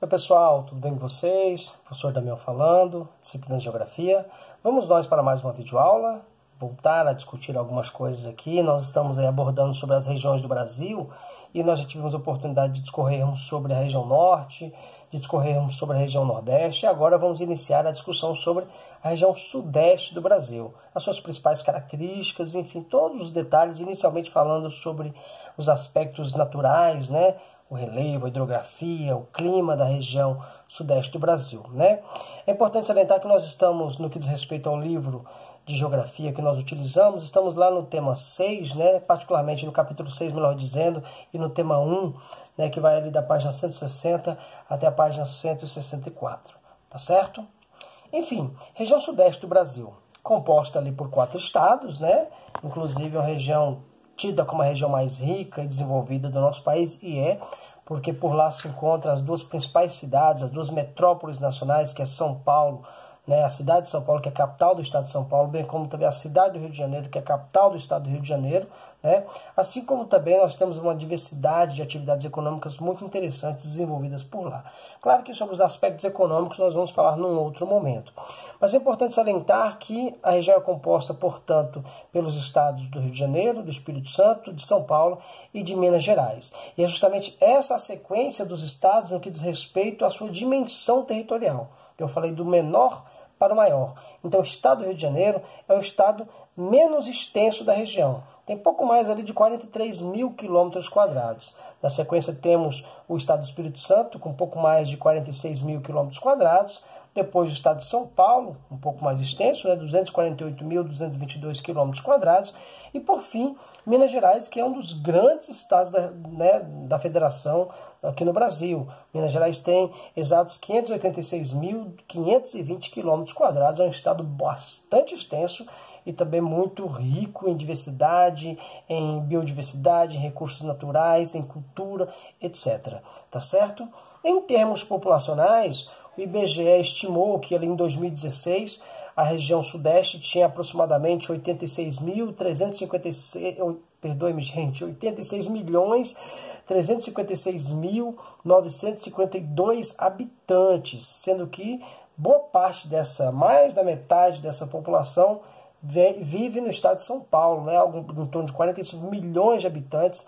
Oi pessoal, tudo bem com vocês? Professor Damião falando, disciplina de Geografia. Vamos nós para mais uma videoaula, voltar a discutir algumas coisas aqui. Nós estamos aí abordando sobre as regiões do Brasil e nós já tivemos a oportunidade de discorrermos sobre a região norte, de discorrermos sobre a região nordeste e agora vamos iniciar a discussão sobre a região sudeste do Brasil, as suas principais características, enfim, todos os detalhes, inicialmente falando sobre os aspectos naturais, né? O relevo, a hidrografia, o clima da região sudeste do Brasil, né? É importante salientar que nós estamos, no que diz respeito ao livro de geografia que nós utilizamos, estamos lá no tema 6, né? Particularmente no capítulo 6, melhor dizendo, e no tema 1, né? Que vai ali da página 160 até a página 164, tá certo? Enfim, região sudeste do Brasil, composta ali por 4 estados, né? Inclusive uma região tida como a região mais rica e desenvolvida do nosso país, e porque por lá se encontram as duas principais cidades, as duas metrópoles nacionais, que é São Paulo, né, a cidade de São Paulo, que é a capital do estado de São Paulo, bem como também a cidade do Rio de Janeiro, que é a capital do estado do Rio de Janeiro, né? Assim como também nós temos uma diversidade de atividades econômicas muito interessantes desenvolvidas por lá. Claro que sobre os aspectos econômicos nós vamos falar num outro momento. Mas é importante salientar que a região é composta, portanto, pelos estados do Rio de Janeiro, do Espírito Santo, de São Paulo e de Minas Gerais. E é justamente essa a sequência dos estados no que diz respeito à sua dimensão territorial. Eu falei do menor para o maior. Então, o estado do Rio de Janeiro é o estado menos extenso da região. Tem pouco mais ali de 43 mil quilômetros quadrados. Na sequência, temos o estado do Espírito Santo, com pouco mais de 46 mil quilômetros quadrados. Depois, o estado de São Paulo, um pouco mais extenso, né, 248.222 quilômetros quadrados. E, por fim, Minas Gerais, que é um dos grandes estados da federação aqui no Brasil. Minas Gerais tem exatos 586.520 quilômetros quadrados. É um estado bastante extenso e também muito rico em diversidade, em biodiversidade, em recursos naturais, em cultura, etc. Tá certo? Em termos populacionais, o IBGE estimou que ali em 2016 a região sudeste tinha aproximadamente 86 milhões 356.952 habitantes, sendo que boa parte dessa, mais da metade dessa população vive no estado de São Paulo, né? Em torno de 45 milhões de habitantes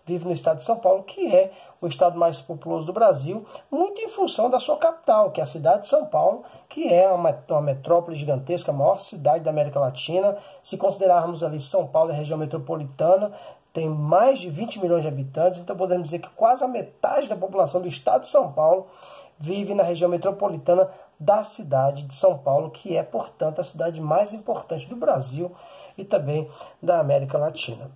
vive no estado de São Paulo, que é o estado mais populoso do Brasil, muito em função da sua capital, que é a cidade de São Paulo, que é uma metrópole gigantesca, a maior cidade da América Latina. Se considerarmos ali São Paulo, a região metropolitana, tem mais de 20 milhões de habitantes, então podemos dizer que quase a metade da população do estado de São Paulo vive na região metropolitana da cidade de São Paulo, que é, portanto, a cidade mais importante do Brasil e também da América Latina.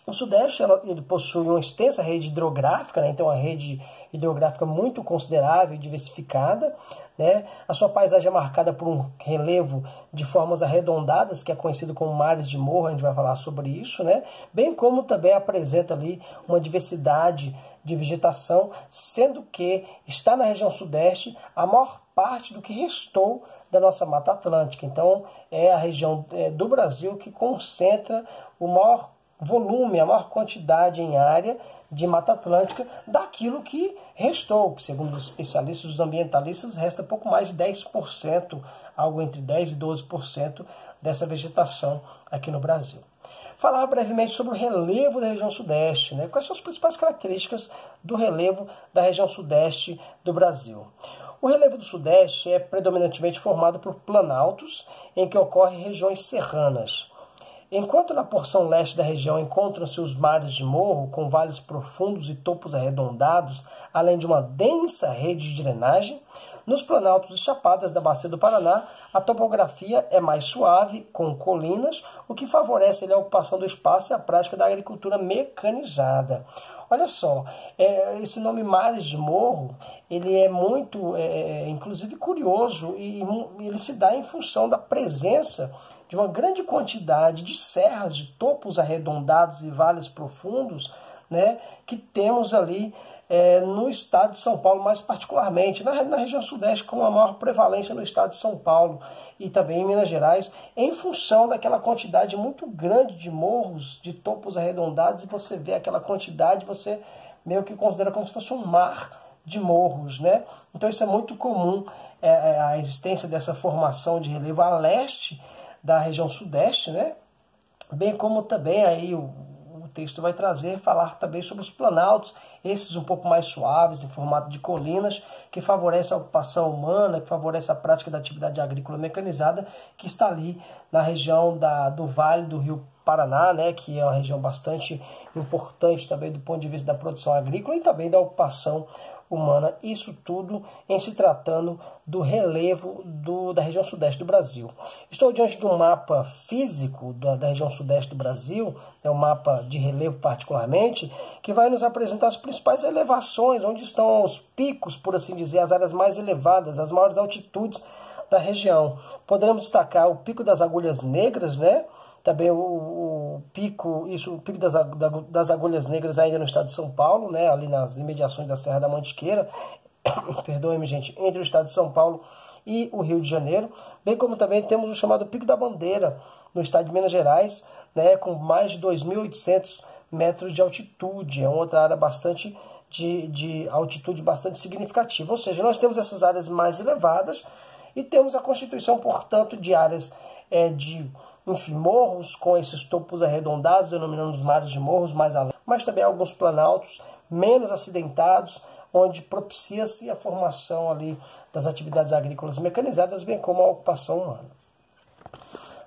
O Sudeste ele possui uma extensa rede hidrográfica, né? Então uma rede hidrográfica muito considerável e diversificada, né? A sua paisagem é marcada por um relevo de formas arredondadas, que é conhecido como mares de morro, a gente vai falar sobre isso, né? Bem como também apresenta ali uma diversidade de vegetação, sendo que está na região Sudeste a maior parte do que restou da nossa Mata Atlântica. Então é a região do Brasil que concentra o maior volume, a maior quantidade em área de Mata Atlântica daquilo que restou, que segundo os especialistas, os ambientalistas, resta pouco mais de 10%, algo entre 10% e 12% dessa vegetação aqui no Brasil. Falar brevemente sobre o relevo da região Sudeste, né? Quais são as principais características do relevo da região Sudeste do Brasil? O relevo do Sudeste é predominantemente formado por planaltos, em que ocorrem regiões serranas. Enquanto na porção leste da região encontram-se os mares de morro, com vales profundos e topos arredondados, além de uma densa rede de drenagem, nos planaltos e chapadas da Bacia do Paraná, a topografia é mais suave, com colinas, o que favorece a ocupação do espaço e a prática da agricultura mecanizada. Olha só, esse nome Mares de Morro, ele é muito, inclusive, curioso, e ele se dá em função da presença de uma grande quantidade de serras, de topos arredondados e vales profundos, né, que temos ali no estado de São Paulo, mais particularmente, na região sudeste, com a maior prevalência no estado de São Paulo e também em Minas Gerais, em função daquela quantidade muito grande de morros, de topos arredondados, e você vê aquela quantidade, você meio que considera como se fosse um mar de morros, né? Então isso é muito comum, a existência dessa formação de relevo a leste da região sudeste, né? Bem como também aí o texto vai falar também sobre os planaltos, esses um pouco mais suaves, em formato de colinas, que favorecem a ocupação humana, que favorecem a prática da atividade agrícola mecanizada, que está ali na região do Vale do Rio Paraná, né, que é uma região bastante importante também do ponto de vista da produção agrícola e também da ocupação humana, isso tudo em se tratando do relevo da região sudeste do Brasil. Estou diante de um mapa físico da região sudeste do Brasil, é um mapa de relevo particularmente, que vai nos apresentar as principais elevações, onde estão os picos, por assim dizer, as áreas mais elevadas, as maiores altitudes da região. Poderemos destacar o Pico das Agulhas Negras, né? Também o pico das Agulhas Negras ainda no estado de São Paulo, né, ali nas imediações da Serra da Mantiqueira, perdoe-me gente, entre o estado de São Paulo e o Rio de Janeiro, bem como também temos o chamado Pico da Bandeira, no estado de Minas Gerais, né, com mais de 2.800 metros de altitude, é uma outra área bastante de altitude bastante significativa, ou seja, nós temos essas áreas mais elevadas e temos a constituição, portanto, de áreas enfim, morros com esses topos arredondados, denominando os mares de morros mais além, mas também alguns planaltos menos acidentados, onde propicia-se a formação ali das atividades agrícolas mecanizadas, bem como a ocupação humana.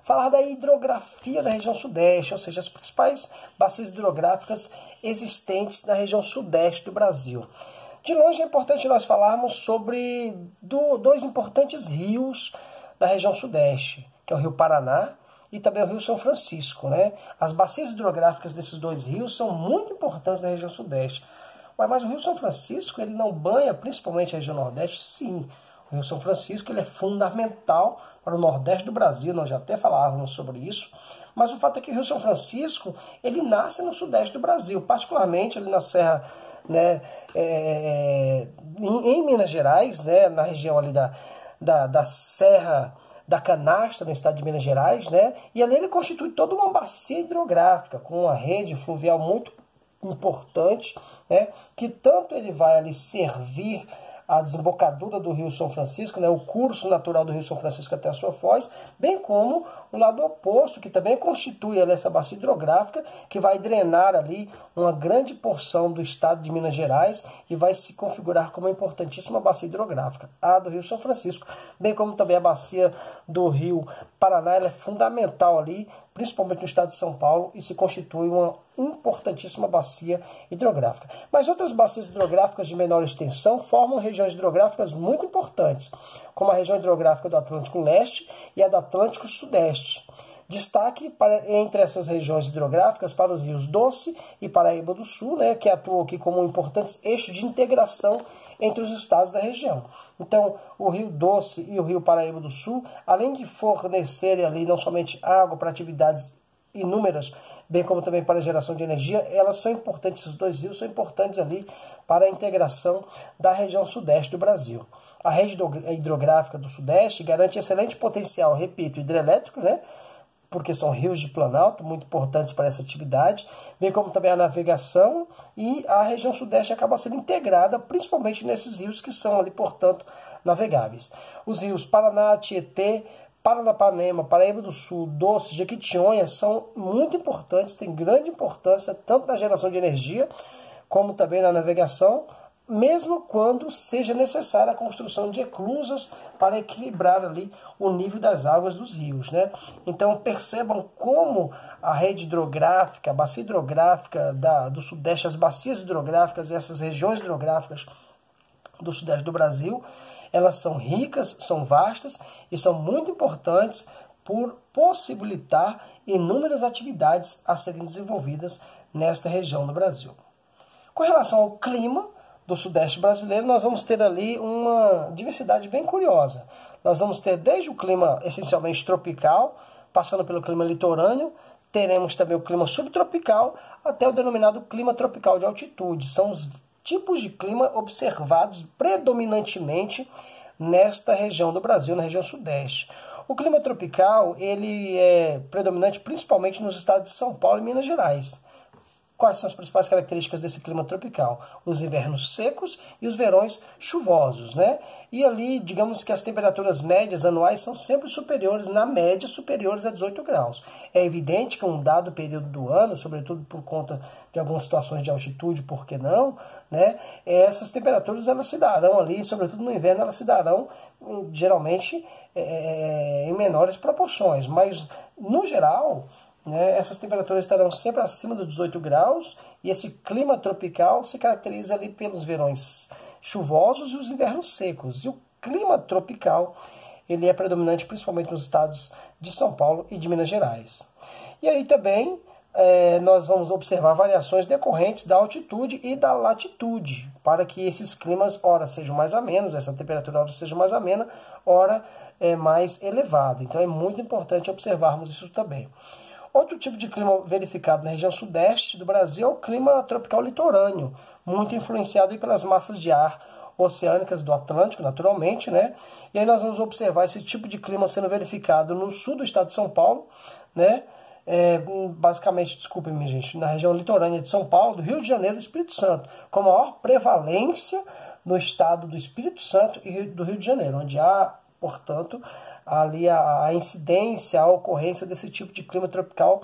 Falar da hidrografia da região sudeste, ou seja, as principais bacias hidrográficas existentes na região sudeste do Brasil. De longe é importante nós falarmos sobre dois importantes rios da região sudeste, que é o Rio Paraná e também o Rio São Francisco, né? As bacias hidrográficas desses dois rios são muito importantes na região sudeste. Mas o Rio São Francisco, ele não banha principalmente a região nordeste? Sim. O Rio São Francisco ele é fundamental para o nordeste do Brasil, nós já até falávamos sobre isso. Mas o fato é que o Rio São Francisco, ele nasce no sudeste do Brasil, particularmente ali na Serra, né, em Minas Gerais, né, na região ali da Serra da Canastra, no estado de Minas Gerais, né? E ali ele constitui toda uma bacia hidrográfica, com uma rede fluvial muito importante, né? Que tanto ele vai ali servir a desembocadura do Rio São Francisco, né? O curso natural do Rio São Francisco até a sua foz, bem como o lado oposto, que também constitui ali essa bacia hidrográfica, que vai drenar ali uma grande porção do estado de Minas Gerais e vai se configurar como uma importantíssima bacia hidrográfica, a do Rio São Francisco, bem como também a bacia do Rio Paraná, ela é fundamental ali, principalmente no estado de São Paulo, e se constitui uma importantíssima bacia hidrográfica. Mas outras bacias hidrográficas de menor extensão formam regiões hidrográficas muito importantes, como a região hidrográfica do Atlântico Leste e a do Atlântico Sudeste. Destaque entre essas regiões hidrográficas para os rios Doce e Paraíba do Sul, né, que atuam aqui como importantes eixos de integração entre os estados da região. Então, o Rio Doce e o Rio Paraíba do Sul, além de fornecerem ali não somente água para atividades inúmeras, bem como também para a geração de energia, elas são importantes, esses dois rios são importantes ali para a integração da região sudeste do Brasil. A rede hidrográfica do Sudeste garante excelente potencial, repito, hidrelétrico, né? Porque são rios de planalto, muito importantes para essa atividade, bem como também a navegação, e a região Sudeste acaba sendo integrada, principalmente nesses rios que são ali, portanto, navegáveis. Os rios Paraná, Tietê, Paranapanema, Paraíba do Sul, Doce, Jequitinhonha são muito importantes, têm grande importância tanto na geração de energia como também na navegação, mesmo quando seja necessária a construção de eclusas para equilibrar ali o nível das águas dos rios, né? Então percebam como a rede hidrográfica, a bacia hidrográfica do Sudeste, as bacias hidrográficas e essas regiões hidrográficas do Sudeste do Brasil, elas são ricas, são vastas e são muito importantes por possibilitar inúmeras atividades a serem desenvolvidas nesta região do Brasil. Com relação ao clima do Sudeste brasileiro, nós vamos ter ali uma diversidade bem curiosa. Nós vamos ter desde o clima essencialmente tropical, passando pelo clima litorâneo, teremos também o clima subtropical, até o denominado clima tropical de altitude. São os tipos de clima observados predominantemente nesta região do Brasil, na região Sudeste. O clima tropical ele é predominante principalmente nos estados de São Paulo e Minas Gerais, quais são as principais características desse clima tropical? Os invernos secos e os verões chuvosos, né? E ali, digamos que as temperaturas médias anuais são sempre superiores, na média, superiores a 18 graus. É evidente que um dado período do ano, sobretudo por conta de algumas situações de altitude, por que não, né? Essas temperaturas elas se darão ali, sobretudo no inverno, elas se darão geralmente em menores proporções. Mas, no geral, né, essas temperaturas estarão sempre acima dos 18 graus e esse clima tropical se caracteriza ali pelos verões chuvosos e os invernos secos. E o clima tropical ele é predominante principalmente nos estados de São Paulo e de Minas Gerais. E aí também nós vamos observar variações decorrentes da altitude e da latitude, para que esses climas, ora sejam mais amenos, essa temperatura ora seja mais amena, ora mais elevada. Então é muito importante observarmos isso também. Outro tipo de clima verificado na região sudeste do Brasil é o clima tropical litorâneo, muito influenciado pelas massas de ar oceânicas do Atlântico, naturalmente, né? E aí nós vamos observar esse tipo de clima sendo verificado no sul do estado de São Paulo, né? Basicamente, desculpem-me, gente, na região litorânea de São Paulo, do Rio de Janeiro e do Espírito Santo, com maior prevalência no estado do Espírito Santo e do Rio de Janeiro, onde há, portanto, ali a incidência, a ocorrência desse tipo de clima tropical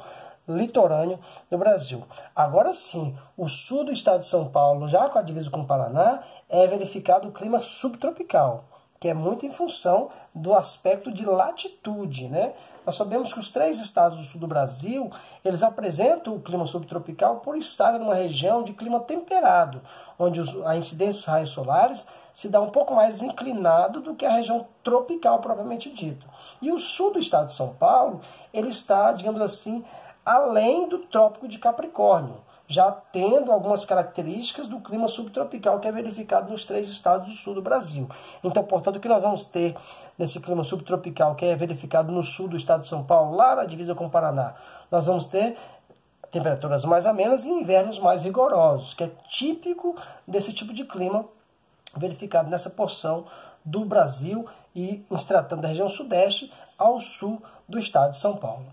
litorâneo no Brasil. Agora sim, o sul do estado de São Paulo, já com a divisa com o Paraná, é verificado o clima subtropical, que é muito em função do aspecto de latitude, né? Nós sabemos que os 3 estados do sul do Brasil, eles apresentam o clima subtropical por estarem numa região de clima temperado, onde a incidência dos raios solares se dá um pouco mais inclinado do que a região tropical propriamente dita. E o sul do estado de São Paulo, ele está, digamos assim, além do Trópico de Capricórnio, já tendo algumas características do clima subtropical que é verificado nos 3 estados do sul do Brasil. Então, portanto, o que nós vamos ter nesse clima subtropical que é verificado no sul do estado de São Paulo, lá na divisa com o Paraná, nós vamos ter temperaturas mais amenas e invernos mais rigorosos, que é típico desse tipo de clima verificado nessa porção do Brasil e se tratando da região sudeste ao sul do estado de São Paulo.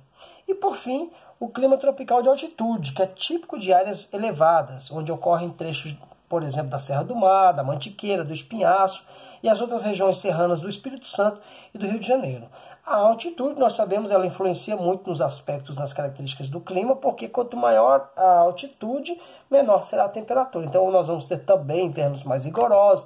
E, por fim, o clima tropical de altitude, que é típico de áreas elevadas, onde ocorrem trechos, por exemplo, da Serra do Mar, da Mantiqueira, do Espinhaço e as outras regiões serranas do Espírito Santo e do Rio de Janeiro. A altitude, nós sabemos, ela influencia muito nos aspectos, nas características do clima, porque quanto maior a altitude, menor será a temperatura. Então nós vamos ter também invernos mais rigorosos,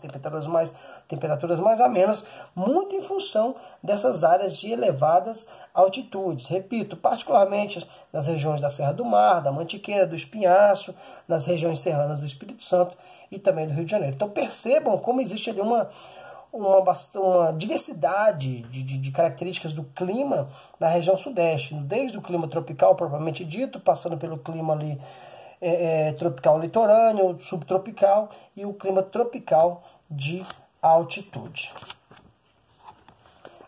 temperaturas mais amenas, muito em função dessas áreas de elevadas altitudes. Repito, particularmente nas regiões da Serra do Mar, da Mantiqueira, do Espinhaço, nas regiões serranas do Espírito Santo e também do Rio de Janeiro. Então percebam como existe ali uma diversidade de características do clima na região sudeste, desde o clima tropical propriamente dito, passando pelo clima ali tropical litorâneo, subtropical e o clima tropical de altitude.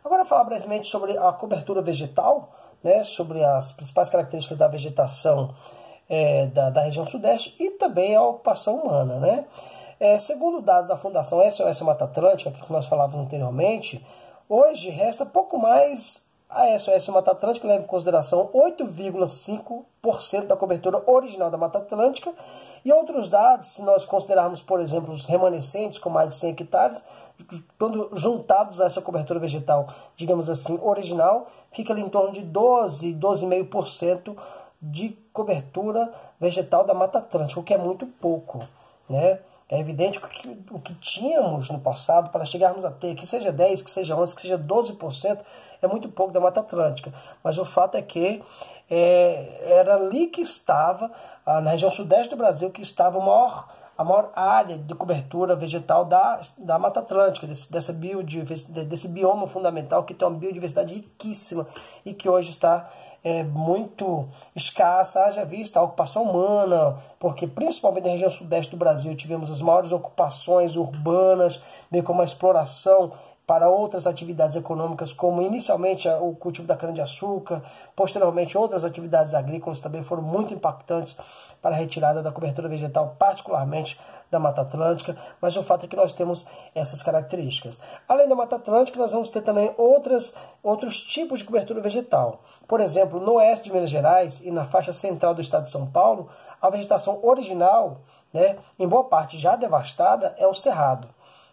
Agora falar brevemente sobre a cobertura vegetal, né, sobre as principais características da vegetação da região sudeste e também a ocupação humana, né? Segundo dados da Fundação SOS Mata Atlântica, que nós falávamos anteriormente, hoje resta pouco mais a SOS Mata Atlântica, leva em consideração 8,5% da cobertura original da Mata Atlântica, e outros dados, se nós considerarmos, por exemplo, os remanescentes com mais de 100 hectares, quando juntados a essa cobertura vegetal, digamos assim, original, fica ali em torno de 12,5% de cobertura vegetal da Mata Atlântica, o que é muito pouco, né? É evidente que o que tínhamos no passado, para chegarmos a ter, que seja 10%, que seja 11%, que seja 12%, é muito pouco da Mata Atlântica. Mas o fato é que era ali que estava, na região sudeste do Brasil, que estava a maior área de cobertura vegetal da Mata Atlântica, desse bioma fundamental, que tem uma biodiversidade riquíssima e que hoje está muito escassa, haja vista a ocupação humana, porque principalmente na região sudeste do Brasil tivemos as maiores ocupações urbanas, bem como a exploração para outras atividades econômicas, como inicialmente o cultivo da cana-de-açúcar, posteriormente outras atividades agrícolas também foram muito impactantes para a retirada da cobertura vegetal, particularmente da Mata Atlântica, mas o fato é que nós temos essas características. Além da Mata Atlântica, nós vamos ter também outros tipos de cobertura vegetal. Por exemplo, no oeste de Minas Gerais e na faixa central do estado de São Paulo, a vegetação original, né, em boa parte já devastada, é o cerrado.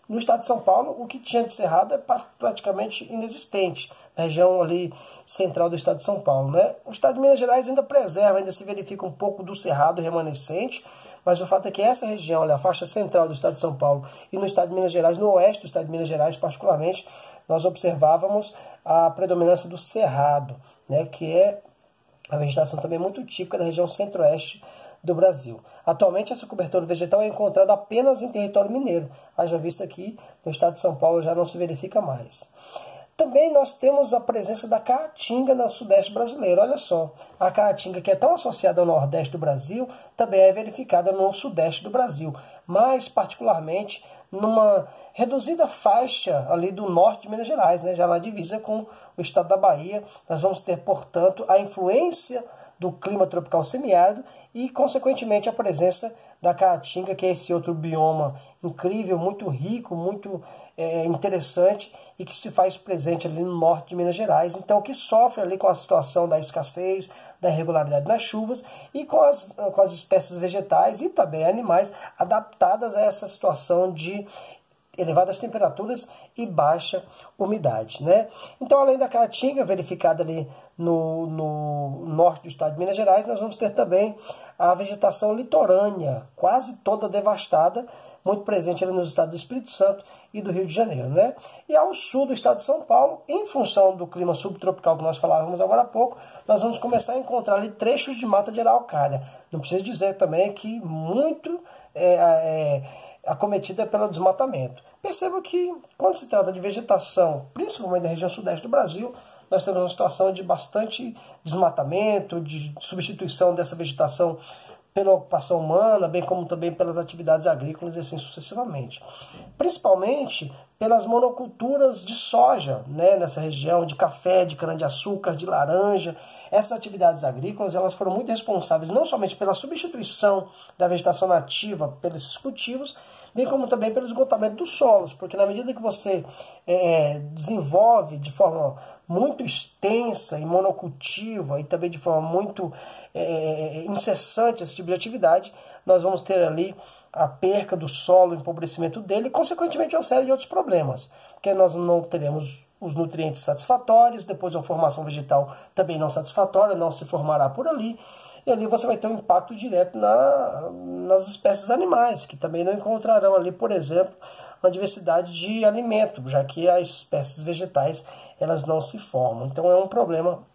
No estado de São Paulo, o que tinha de cerrado é praticamente inexistente, na região ali central do estado de São Paulo, né? O estado de Minas Gerais ainda preserva, ainda se verifica um pouco do cerrado remanescente, mas o fato é que essa região, a faixa central do estado de São Paulo e no estado de Minas Gerais, no oeste do estado de Minas Gerais particularmente, nós observávamos a predominância do cerrado, né, que é a vegetação também muito típica da região centro-oeste do Brasil. Atualmente, essa cobertura vegetal é encontrada apenas em território mineiro, haja vista que no estado de São Paulo já não se verifica mais. Também nós temos a presença da caatinga no sudeste brasileiro. Olha só, a caatinga, que é tão associada ao nordeste do Brasil, também é verificada no sudeste do Brasil, mais particularmente numa reduzida faixa ali do norte de Minas Gerais, né, já na divisa com o estado da Bahia. Nós vamos ter, portanto, a influência do clima tropical semiárido e, consequentemente, a presença da caatinga, que é esse outro bioma incrível, muito rico, muito interessante e que se faz presente ali no norte de Minas Gerais. Então, que sofre ali com a situação da escassez, da irregularidade nas chuvas e com as espécies vegetais e também animais adaptadas a essa situação de elevadas temperaturas e baixa umidade, né? Então, além da caatinga verificada ali no norte do estado de Minas Gerais, nós vamos ter também a vegetação litorânea, quase toda devastada, muito presente ali nos estados do Espírito Santo e do Rio de Janeiro, né? E ao sul do estado de São Paulo, em função do clima subtropical que nós falávamos agora há pouco, nós vamos começar a encontrar ali trechos de mata de araucária. Não preciso dizer também que muito acometida pelo desmatamento. Perceba que, quando se trata de vegetação, principalmente da região sudeste do Brasil, nós temos uma situação de bastante desmatamento, de substituição dessa vegetação pela ocupação humana, bem como também pelas atividades agrícolas e assim sucessivamente. Principalmente pelas monoculturas de soja, né, nessa região, de café, de cana-de-açúcar, de laranja. Essas atividades agrícolas elas foram muito responsáveis não somente pela substituição da vegetação nativa pelos cultivos, bem como também pelo esgotamento dos solos, porque na medida que você desenvolve de forma muito extensa e monocultiva e também de forma muito incessante esse tipo de atividade, nós vamos ter ali a perca do solo, o empobrecimento dele e, consequentemente, uma série de outros problemas, porque nós não teremos os nutrientes satisfatórios, depois a formação vegetal também não satisfatória, não se formará por ali, e ali você vai ter um impacto direto nas espécies animais, que também não encontrarão ali, por exemplo, uma diversidade de alimento, já que as espécies vegetais elas não se formam. Então é um problema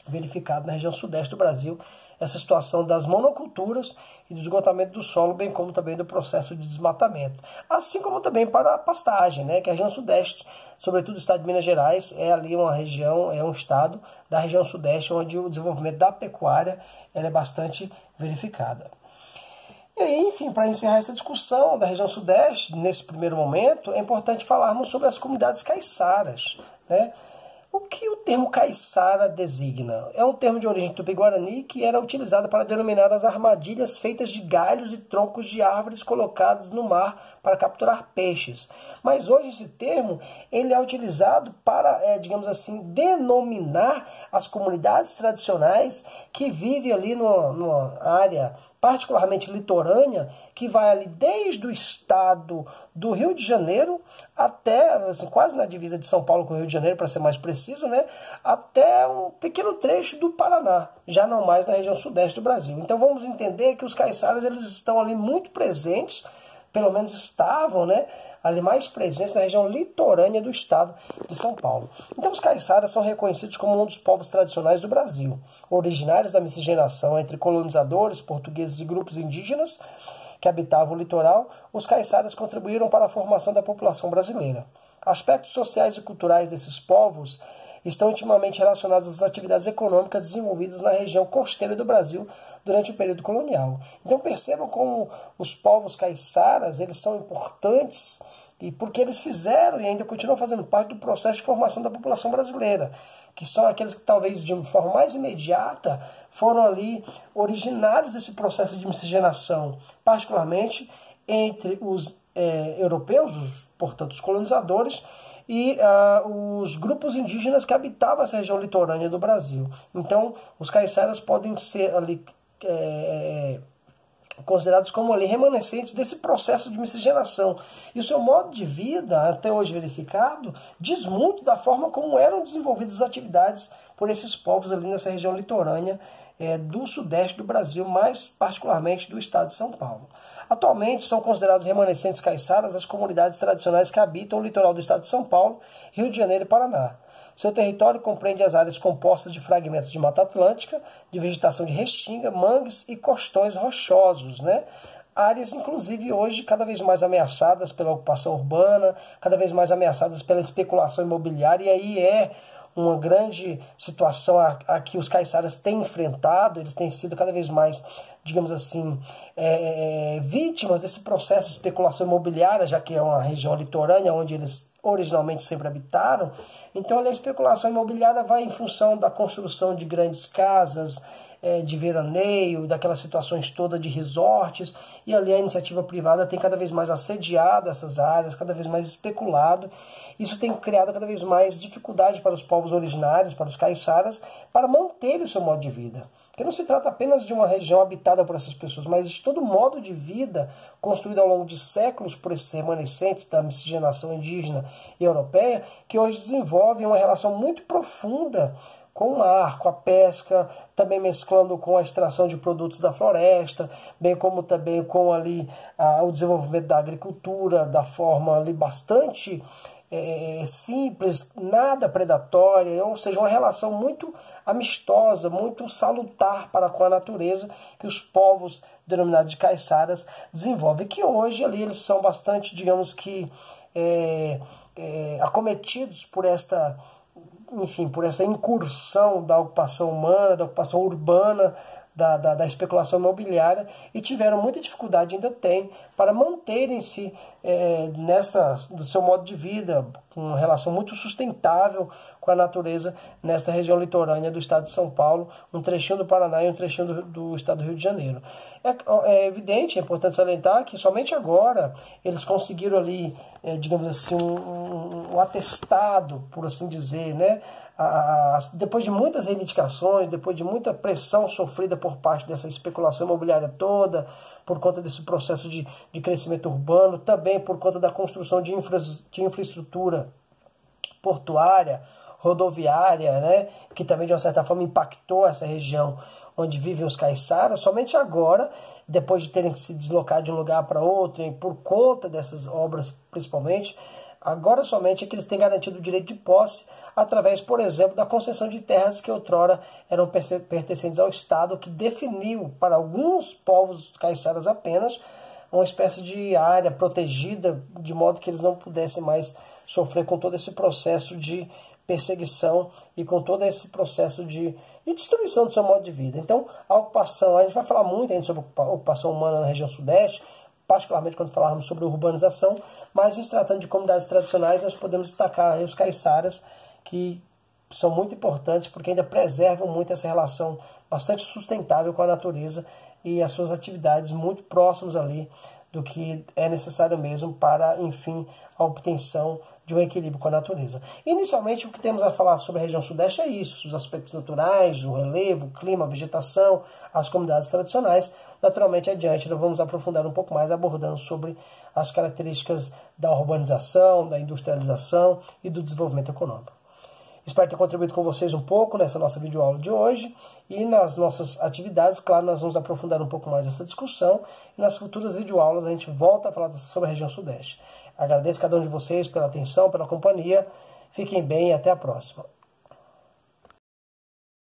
verificado na região sudeste do Brasil, essa situação das monoculturas e do esgotamento do solo, bem como também do processo de desmatamento. Assim como também para a pastagem, né, que a região sudeste, sobretudo o estado de Minas Gerais, é ali uma região, é um estado da região sudeste onde o desenvolvimento da pecuária ela é bastante verificada. E aí, enfim, para encerrar essa discussão da região sudeste, nesse primeiro momento, é importante falarmos sobre as comunidades caiçaras, né? O que o termo caiçara designa? É um termo de origem tupi-guarani que era utilizado para denominar as armadilhas feitas de galhos e troncos de árvores colocados no mar para capturar peixes. Mas hoje esse termo ele é utilizado para, digamos assim, denominar as comunidades tradicionais que vivem ali numa área particularmente litorânea, que vai ali desde o estado do Rio de Janeiro até, assim, quase na divisa de São Paulo com o Rio de Janeiro, para ser mais preciso, né, até um pequeno trecho do Paraná, já não mais na região sudeste do Brasil. Então vamos entender que os caiçaras eles estão ali muito presentes, pelo menos estavam, né, ali mais presentes na região litorânea do estado de São Paulo. Então os caiçaras são reconhecidos como um dos povos tradicionais do Brasil, originários da miscigenação entre colonizadores, portugueses e grupos indígenas que habitavam o litoral. Os caiçaras contribuíram para a formação da população brasileira. Aspectos sociais e culturais desses povos estão intimamente relacionados às atividades econômicas desenvolvidas na região costeira do Brasil durante o período colonial. Então percebam como os povos caiçaras eles são importantes e porque eles fizeram e ainda continuam fazendo parte do processo de formação da população brasileira, que são aqueles que talvez de uma forma mais imediata foram ali originários desse processo de miscigenação, particularmente entre os europeus, portanto os colonizadores, e os grupos indígenas que habitavam essa região litorânea do Brasil. Então, os caiçaras podem ser ali considerados como ali remanescentes desse processo de miscigenação. E o seu modo de vida, até hoje verificado, diz muito da forma como eram desenvolvidas as atividades por esses povos ali nessa região litorânea do sudeste do Brasil, mais particularmente do estado de São Paulo. Atualmente são considerados remanescentes caiçaras as comunidades tradicionais que habitam o litoral do estado de São Paulo, Rio de Janeiro e Paraná. Seu território compreende as áreas compostas de fragmentos de Mata Atlântica, de vegetação de restinga, mangues e costões rochosos, né? Áreas, inclusive, hoje cada vez mais ameaçadas pela ocupação urbana, cada vez mais ameaçadas pela especulação imobiliária, e aí uma grande situação a que os caiçaras têm enfrentado. Eles têm sido cada vez mais, digamos assim, vítimas desse processo de especulação imobiliária, já que é uma região litorânea onde eles originalmente sempre habitaram. Então a especulação imobiliária vai em função da construção de grandes casas, de veraneio, daquelas situações todas de resorts, e ali a iniciativa privada tem cada vez mais assediado essas áreas, cada vez mais especulado. Isso tem criado cada vez mais dificuldade para os povos originários, para os caiçaras, para manter o seu modo de vida. Porque não se trata apenas de uma região habitada por essas pessoas, mas de todo modo de vida construído ao longo de séculos por esses remanescentes da miscigenação indígena e europeia, que hoje desenvolvem uma relação muito profunda com o mar, com a pesca, também mesclando com a extração de produtos da floresta, bem como também com ali o desenvolvimento da agricultura, da forma ali bastante simples, nada predatória, ou seja, uma relação muito amistosa, muito salutar para com a natureza que os povos denominados de caiçaras desenvolvem, que hoje ali eles são bastante, digamos que, acometidos por esta incursão da ocupação humana, da ocupação urbana, da especulação imobiliária, e tiveram muita dificuldade, ainda tem, para manterem-se do seu modo de vida, com uma relação muito sustentável com a natureza nesta região litorânea do estado de São Paulo, um trechinho do Paraná e um trechinho do estado do Rio de Janeiro. É evidente, é importante salientar que somente agora eles conseguiram ali, digamos assim, um atestado, por assim dizer, né? Depois de muitas reivindicações, depois de muita pressão sofrida por parte dessa especulação imobiliária toda, por conta desse processo de crescimento urbano, também por conta da construção de infraestrutura portuária, rodoviária, né, que também de uma certa forma impactou essa região onde vivem os caiçaras, somente agora, depois de terem que se deslocar de um lugar para outro, e por conta dessas obras principalmente, agora somente é que eles têm garantido o direito de posse através, por exemplo, da concessão de terras que outrora eram pertencentes ao Estado, que definiu para alguns povos caiçaras apenas uma espécie de área protegida, de modo que eles não pudessem mais sofrer com todo esse processo de perseguição e com todo esse processo de destruição do seu modo de vida. Então, a ocupação, a gente vai falar muito ainda sobre a ocupação humana na região sudeste, particularmente quando falarmos sobre urbanização, mas em se tratando de comunidades tradicionais, nós podemos destacar os caiçaras, que são muito importantes porque ainda preservam muito essa relação bastante sustentável com a natureza e as suas atividades muito próximas ali do que é necessário mesmo para, enfim, a obtenção de um equilíbrio com a natureza. Inicialmente, o que temos a falar sobre a região sudeste é isso, os aspectos naturais, o relevo, o clima, a vegetação, as comunidades tradicionais. Naturalmente, adiante, nós vamos aprofundar um pouco mais, abordando sobre as características da urbanização, da industrialização e do desenvolvimento econômico. Espero ter contribuído com vocês um pouco nessa nossa videoaula de hoje, e nas nossas atividades, claro, nós vamos aprofundar um pouco mais essa discussão, e nas futuras videoaulas a gente volta a falar sobre a região sudeste. Agradeço a cada um de vocês pela atenção, pela companhia, fiquem bem e até a próxima.